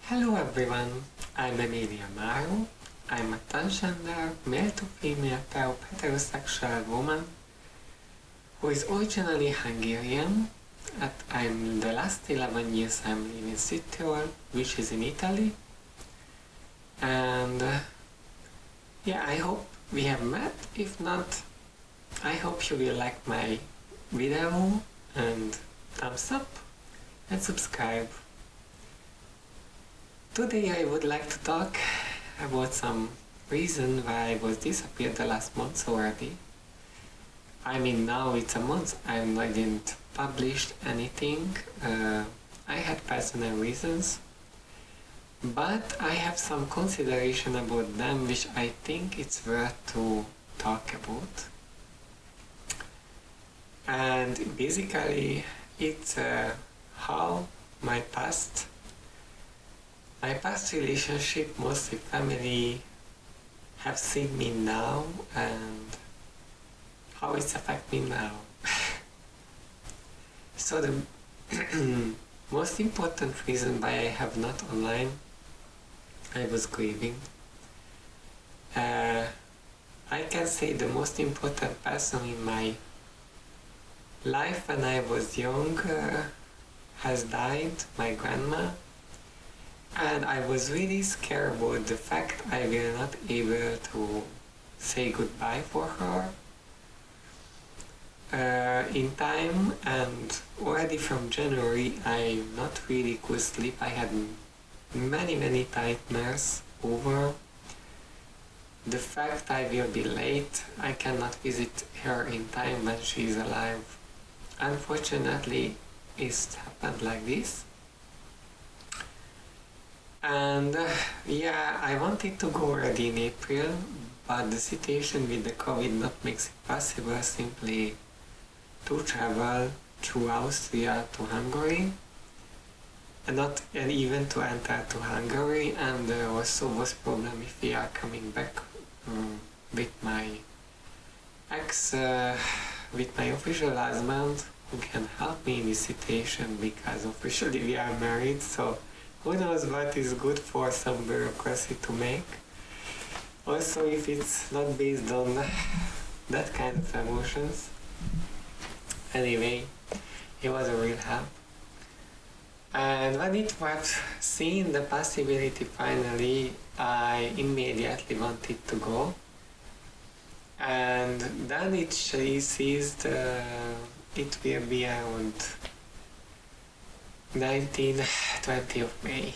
Hello everyone, I'm Emilia Maru. I'm a transgender, male to female heterosexual woman who is originally Hungarian, and I'm the last 11 years I'm living in Südtirol, which is in Italy. And yeah, I hope we have met. If not, I hope you will like my video and thumbs up and subscribe. Today I would like to talk about some reason why I was disappeared the last month already. I mean, now it's a month I didn't publish anything. I had personal reasons, but I have some consideration about them which I think it's worth to talk about. And basically it's how my past relationship, mostly family, have seen me now and how it's affect me now. So the most important reason why I have not online, I was grieving. I can say the most important person in my life when I was young has died, my grandma. And I was really scared about the fact I will not able to say goodbye for her in time, and already from January I not really could sleep. I had many nightmares over the fact I will be late, I cannot visit her in time when she is alive. Unfortunately, it's happened like this. And yeah, I wanted to go already in April, but the situation with the COVID not makes it possible simply to travel through Austria to Hungary, and even to enter to Hungary. And also was problem if we are coming back with my ex, with my official husband, who can help me in this situation because officially we are married. So who knows what is good for some bureaucracy to make. Also, if it's not based on that kind of emotions. Anyway, it was a real help. And when it was seen the possibility finally, I immediately wanted to go. And then it ceased, it will be around 19-20 of May.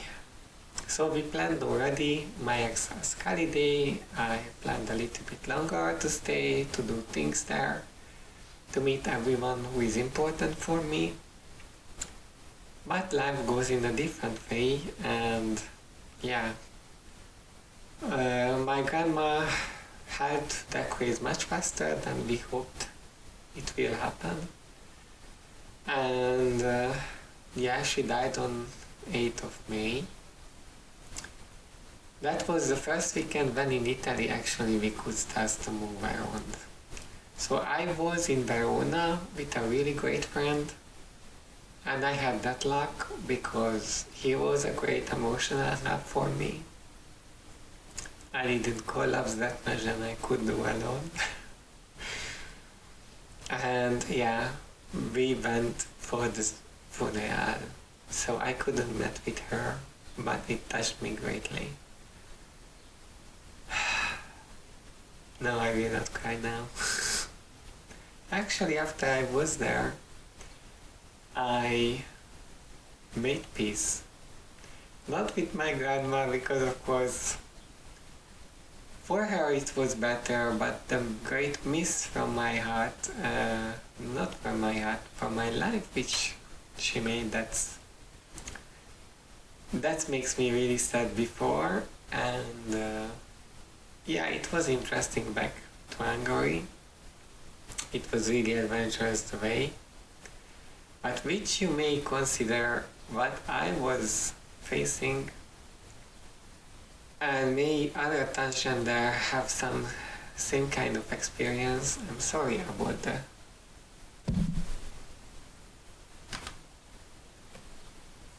So we planned already my ex holiday. I planned a little bit longer to stay, to do things there, to meet everyone who is important for me. But life goes in a different way, and yeah, my grandma health decreased much faster than we hoped it will happen. And yeah, she died on 8th of May. That was the first weekend when in Italy actually we could start to move around. So I was in Verona with a really great friend, and I had that luck because he was a great emotional help for me. I didn't collapse that much and I could do alone. And yeah, we went for this funeral. So I couldn't meet with her, but it touched me greatly. No, I will not cry now. Actually, after I was there, I made peace. Not with my grandma, because of course, for her it was better, but the great miss from my heart, not from my heart, from my life, which she made, that makes me really sad before. And yeah, it was interesting back to Hungary. It was really adventurous the way, but which you may consider what I was facing, and may other transgender have some same kind of experience. I'm sorry about that.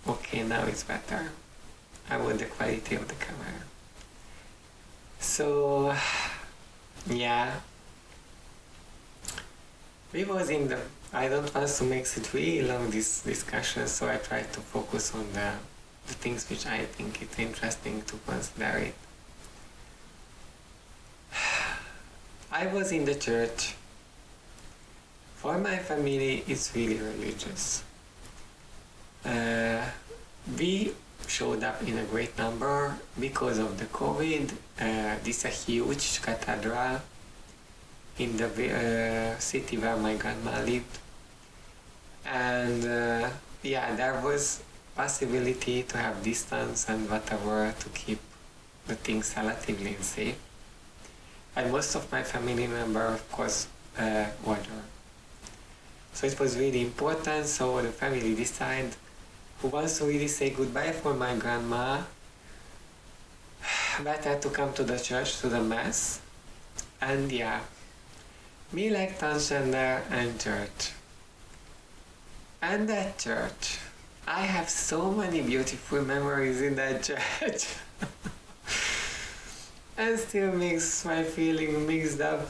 Okay, now it's better. about the quality of the camera. So, yeah, we was in the, I don't want to make it really long, this discussion, so I try to focus on the things which I think it's interesting to consider it. I was in the church. For my family, it's really religious. We showed up in a great number because of the COVID. This is a huge cathedral in the city where my grandma lived. And there was possibility to have distance and whatever to keep the things relatively safe. And most of my family members, of course, were there. So it was really important, so the family decided who wants to really say goodbye for my grandma, better to come to the church, to the mass. And yeah, me like transgender and church. And that church, I have so many beautiful memories in that church. And still makes my feeling mixed up.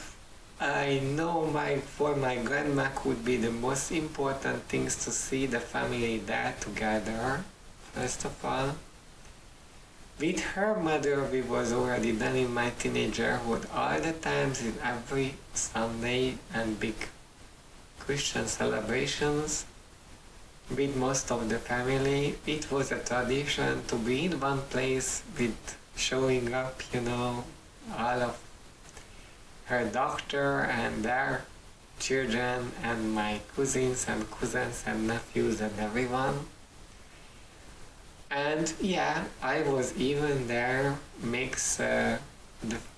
I know for my grandma could be the most important things to see the family there together, first of all. With her mother, we was already done in my teenagerhood all the times, in every Sunday and big Christian celebrations. With most of the family, it was a tradition to be in one place with showing up, all of her doctor and their children and my cousins and nephews and everyone. And yeah, I was even there, makes the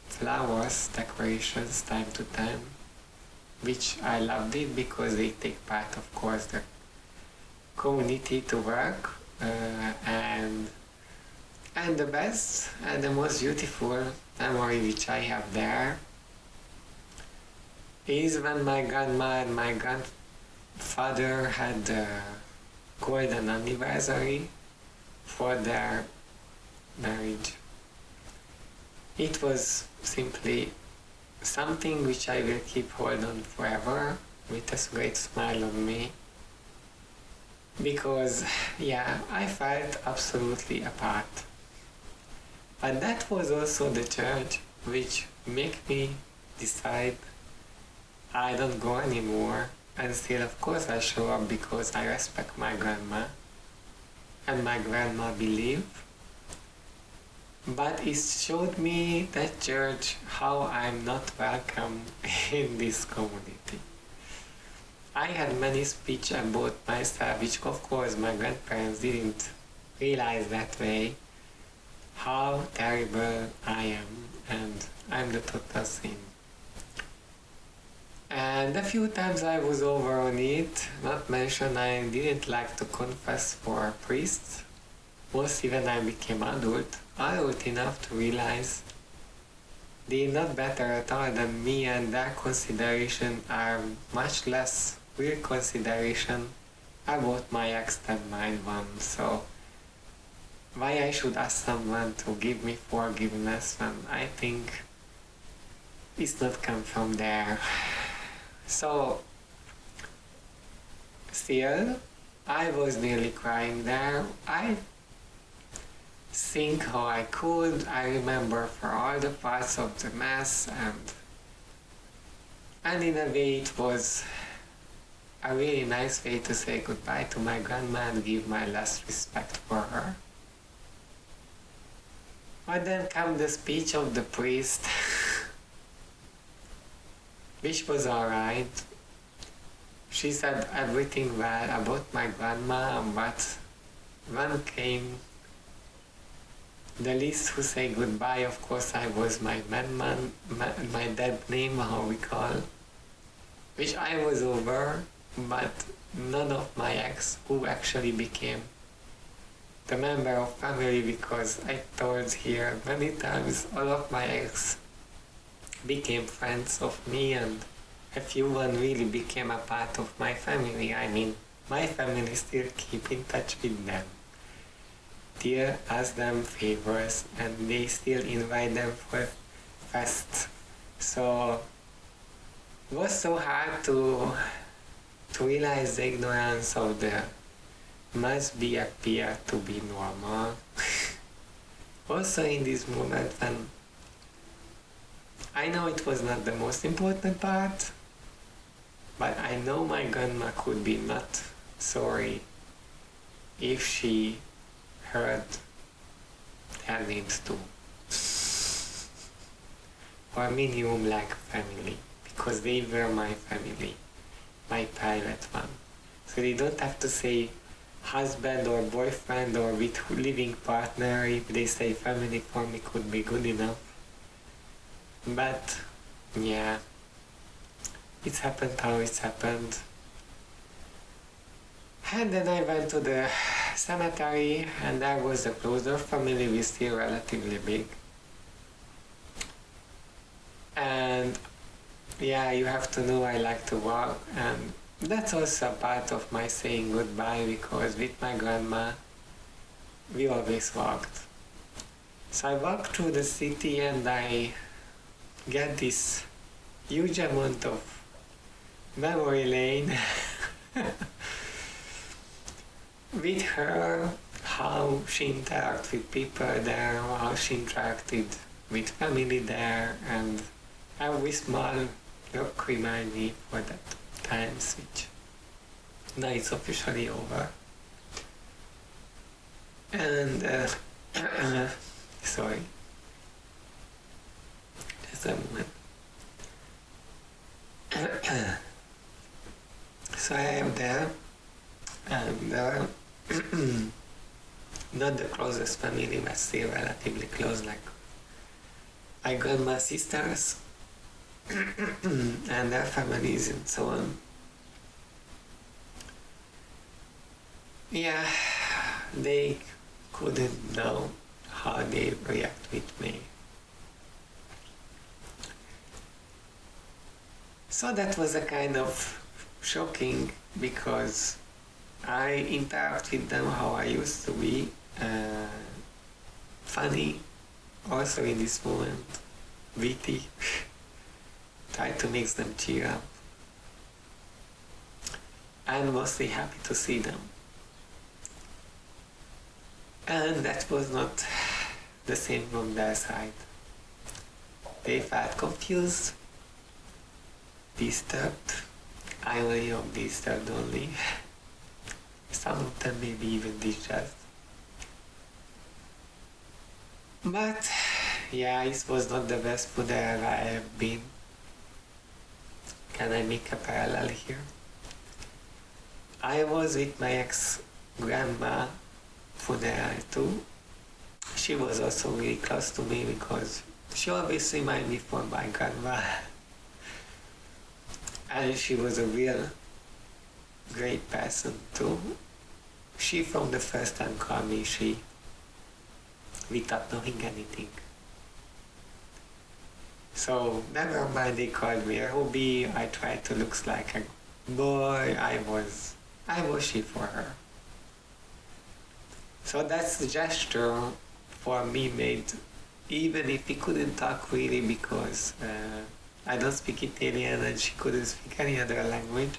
flowers decorations time to time, which I loved it because they take part, of course, the community to work, and the best and the most beautiful memory which I have there is when my grandma and my grandfather had the golden anniversary for their marriage. It was simply something which I will keep hold on forever with a great smile on me, because I felt absolutely apart. But that was also the church which made me decide I don't go anymore, and still of course I show up because I respect my grandma and my grandma believe. But it showed me, that church, how I'm not welcome in this community. I had many speeches about myself, which of course my grandparents didn't realize that way, how terrible I am, and I'm the total sin. And a few times I was over on it, not mention I didn't like to confess for priests. Mostly when I became adult enough to realize they're not better at all than me, and their consideration are much less real consideration about my ex than mine one. So why I should ask someone to give me forgiveness when I think it's not come from there. So still, I was nearly crying there. I think how I could. I remember for all the parts of the mass, and in a way it was a really nice way to say goodbye to my grandma and give my last respect for her. But then come the speech of the priest, which was alright. She said everything well about my grandma, but when came the list who say goodbye, of course I was my dead name, how we call, which I was over, but none of my ex who actually became the member of family, because I told here many times all of my ex became friends of me, and a few one really became a part of my family. I mean, my family still keep in touch with them. still ask them favors and they still invite them for fest. So it was so hard to realize the ignorance of the must be appear to be normal. Also in this moment when I know it was not the most important part, but I know my grandma could be not sorry if she heard their names too. Or minimum like family, because they were my family, my private one. So they don't have to say husband or boyfriend or with living partner. If they say family, for me could be good enough. But yeah, it's happened how it's happened. And then I went to the cemetery and there was a closer family, we still relatively big. And yeah, you have to know I like to walk, and that's also part of my saying goodbye, because with my grandma we always walked. So I walked through the city and I get this huge amount of memory lane with her, how she interacted with people there, how she interacted with family there, and every small look remind me for that times which now it's officially over. And sorry, just a moment. So I am there, and not the closest family, but still relatively close, like my grandma's sisters and their families and so on. Yeah, they couldn't know how they react with me. So that was a kind of shocking, because I interact with them how I used to be, funny, also in this moment, witty, try to make them cheer up, and mostly happy to see them. And that was not the same from their side. They felt confused, disturbed, irony of disturbed only. Some of them maybe even distressed. But yeah, it was not the best food I have been. Can I make a parallel here? I was with my ex-grandma funeral too. She was also really close to me because she always reminded me for my grandma. And she was a real great person too. She from the first time called me she, without knowing anything. So never mind they called me a hobby, I tried to look like a boy, I was she for her. So that's the gesture for me made, even if we couldn't talk really because I don't speak Italian and she couldn't speak any other language.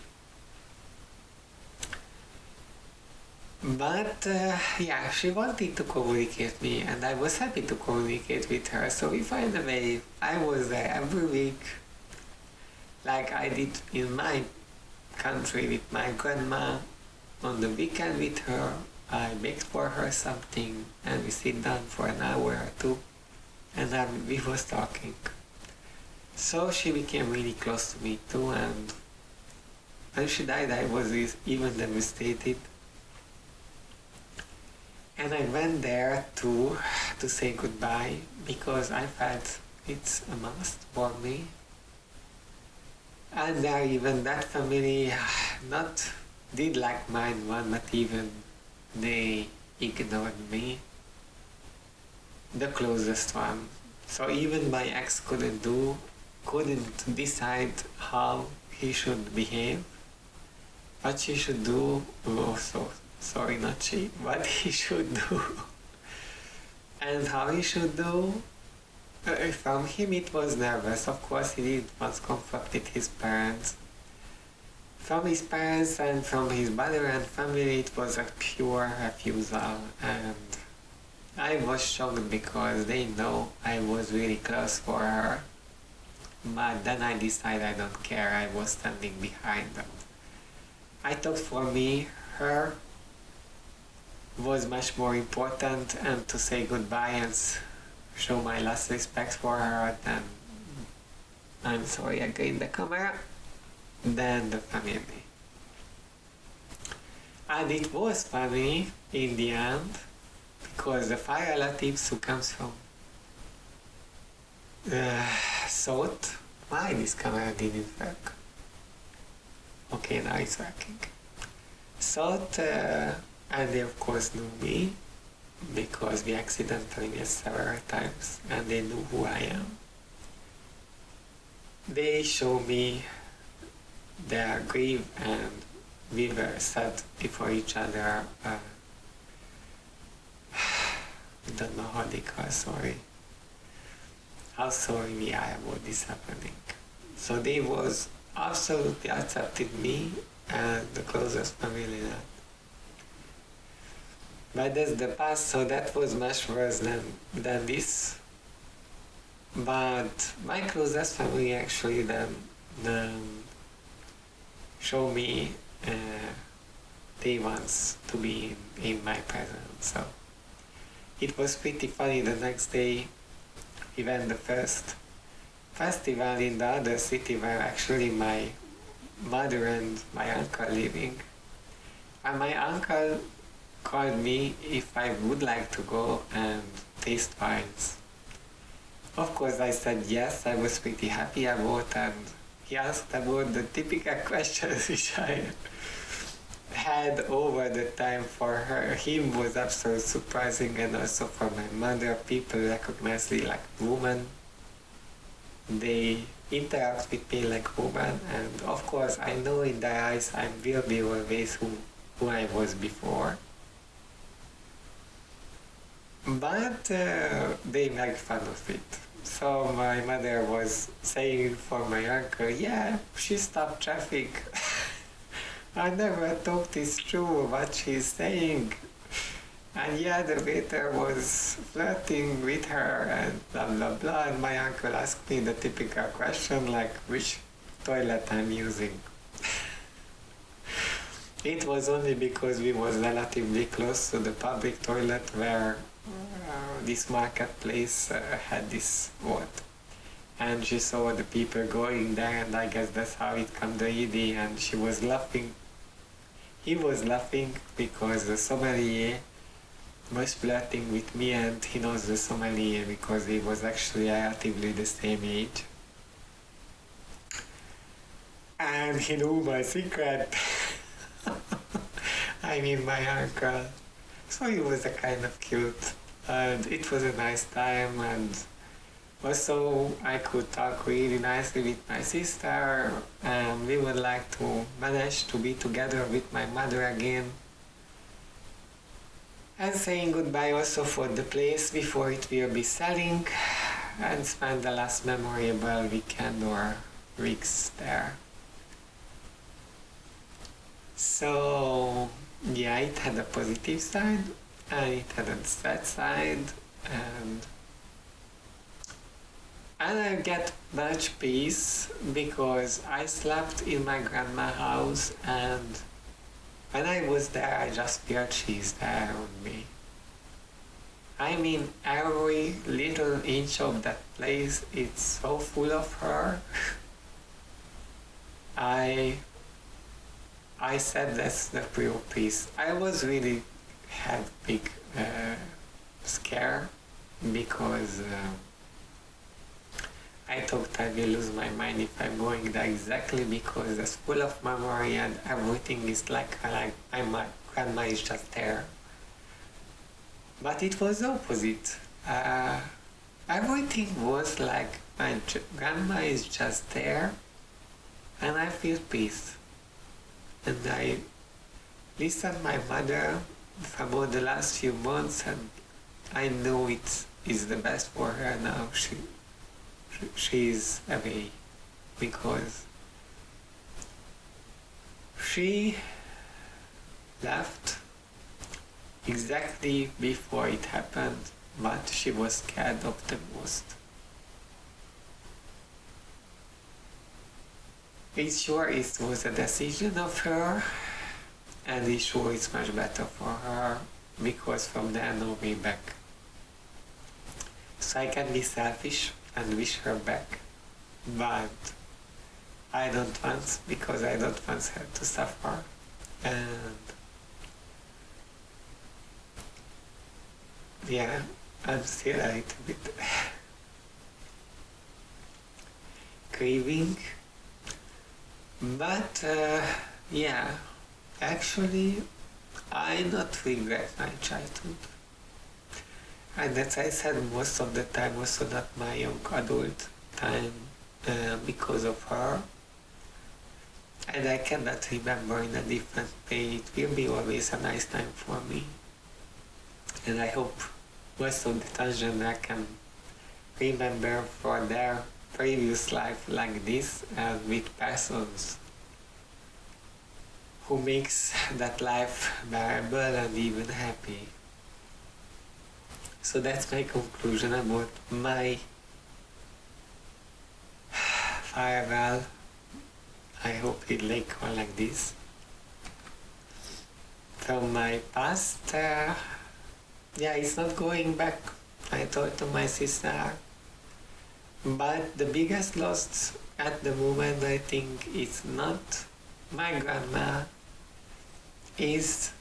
But yeah, she wanted to communicate me and I was happy to communicate with her. So we find a way. I was there every week, like I did in my country with my grandma. On the weekend with her, I baked for her something and we sit down for an hour or two and then we was talking. So she became really close to me too, and when she died I was even devastated. And I went there to say goodbye because I felt it's a must for me. And there even that family not did like mine one, but even they ignored me. The closest one. So even my ex couldn't decide how he should behave. What she should do, sorry, not she, what he should do And how he should do? From him it was nervous. Of course he did once confronted his parents. From his parents and from his mother and family it was a pure refusal, and I was shocked because they know I was really close for her. But then I decided I don't care, I was standing behind them. I thought for me, her was much more important, and to say goodbye and show my last respect for her than, I'm sorry, again the camera, than the family. And it was funny in the end, because the fire relatives who comes from South, why this camera didn't work? Okay, now it's working. South, and they of course knew me, because we accidentally met several times, and they knew who I am. They show me their grief, and we were said before each other, I don't know how they call sorry, how sorry we are about this happening. So they was absolutely accepted me and the closest family that. But that's the past, so that was much worse than this. But my closest family actually then show me they wants to be in my presence. So it was pretty funny. The next day we went the first festival in the other city where actually my mother and my uncle living. And my uncle called me if I would like to go and taste wines. Of course I said yes, I was pretty happy about, and he asked about the typical questions which I had over the time for her. Him was absolutely surprising, and also for my mother. People recognize me like woman. They interact with me like woman, and of course I know in their eyes I will be always who I was before. But they make fun of it. So my mother was saying for my uncle, yeah, she stopped traffic. I never thought it's true what she's saying. And yeah, the waiter was flirting with her and blah blah blah. And my uncle asked me the typical question like which toilet I'm using. It was only because we was relatively close to the public toilet where this marketplace had this what. And she saw the people going there, and I guess that's how it came to ED, and she was laughing. He was laughing because the sommelier was flirting with me, and he knows the sommelier because he was actually relatively the same age. And he knew my secret. I mean my uncle. So he was a kind of cute, and it was a nice time, and also I could talk really nicely with my sister, and we would like to manage to be together with my mother again. And saying goodbye also for the place before it will be selling, and spend the last memorable weekend or weeks there. So yeah, it had a positive side and it had a sad side, and I get much peace because I slept in my grandma's house, and when I was there I just felt she's there on me. I mean, every little inch of that place, it's so full of her. I said that's the real peace. I was really had big scare because I thought I will lose my mind if I'm going there, exactly because it's full of memory and everything is like my grandma is just there. But it was opposite. Everything was like my grandma is just there, and I feel peace. And I listened my mother for about the last few months, and I know it is the best for her now. She's away because she left exactly before it happened what she was scared of the most. It's sure it was a decision of her, and it's sure it's much better for her because from there no way back. So I can be selfish and wish her back, but I don't want, because I don't want her to suffer. And yeah, I'm still a little bit grieving, but yeah, actually I not regret my childhood. And as I said, most of the time also not my young adult time because of her. And I cannot remember in a different way. It will be always a nice time for me. And I hope most of the transgender can remember for their previous life like this and with persons who makes that life bearable and even happy. So that's my conclusion about my farewell. I hope it like one like this. From my past, yeah, it's not going back. I told to my sister. But the biggest loss at the moment, I think, is not my grandma, is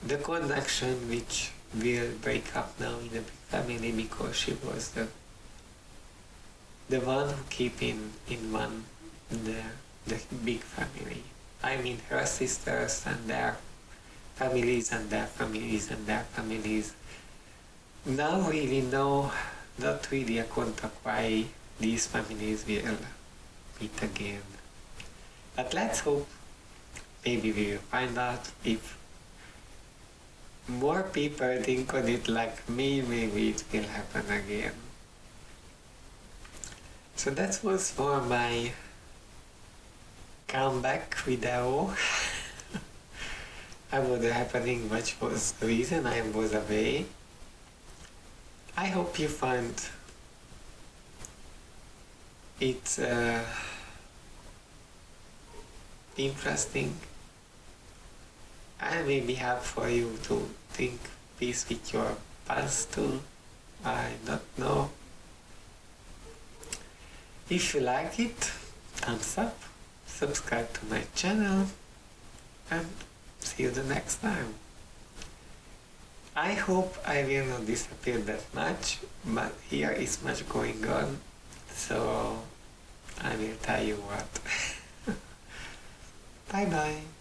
the connection which will break up now in the big family because she was the one who keep in one the big family. I mean her sisters and their families and their families and their families. Now really know not really a contact why these families will meet again. But let's hope maybe we will find out if more people think on it like me, maybe it will happen again. So that was for my comeback video. I was happening, which was the reason I was away. I hope you find it interesting and maybe help for you to think peace with your past too. I don't know. If you like it, thumbs up, subscribe to my channel, and see you the next time. I hope I will not disappear that much, but here is much going on, so I will tell you what. Bye bye.